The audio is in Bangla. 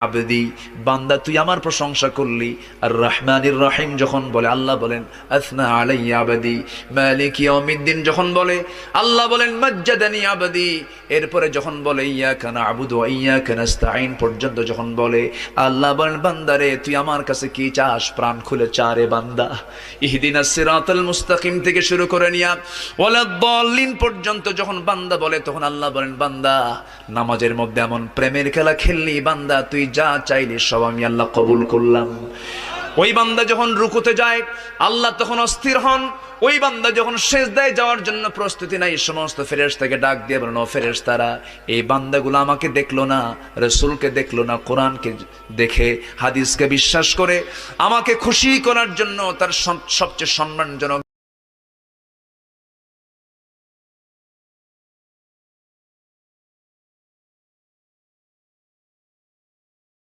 আবদি বান্দা তুই আমার প্রশংসা করলি। আর রহমানির রহিম যখন বলে আল্লাহ বলেন আসনা আলাইয়া আবদি। মালিক ইয়াউমিদ্দিন যখন বলে আল্লাহ বলেন মাজ্জাদানি আবদি। এরপরে যখন বলে ইয়াকা না'বুদু ওয়া ইয়াকা নাস্তাঈন পর্যন্ত যখন বলে আল্লাহ বলেন বান্দারে তুই আমার কাছে কি চাস, প্রাণ খুলে চা রে বান্দা। ইহদিনাস সিরাতাল মুস্তাকিম থেকে শুরু করে নিয়া ওয়ালাদ-দাল্লিন পর্যন্ত যখন বান্দা বলে তখন আল্লাহ বলেন বান্দা নামাজের মধ্যে এমন প্রেমের খেলা খেললি বান্দা তুই যা চাইলি সব আমি আল্লাহ কবুল করলাম। ওই বান্দা যখন রুকুতে যায় আল্লাহ তখন অস্থির হন। ওই বান্দা যখন সিজদায় যাওয়ার জন্য প্রস্তুতি নাই সমস্ত ফেরেশতাকে ডাক দিয়ে বলেন ও ফেরেশতারা এই বান্দাগুলো আমাকে দেখলো না, রাসূলকে দেখলো না, কোরআনকে দেখে হাদিসকে বিশ্বাস করে আমাকে খুশি করার জন্য তার সবচেয়ে সম্মানজনক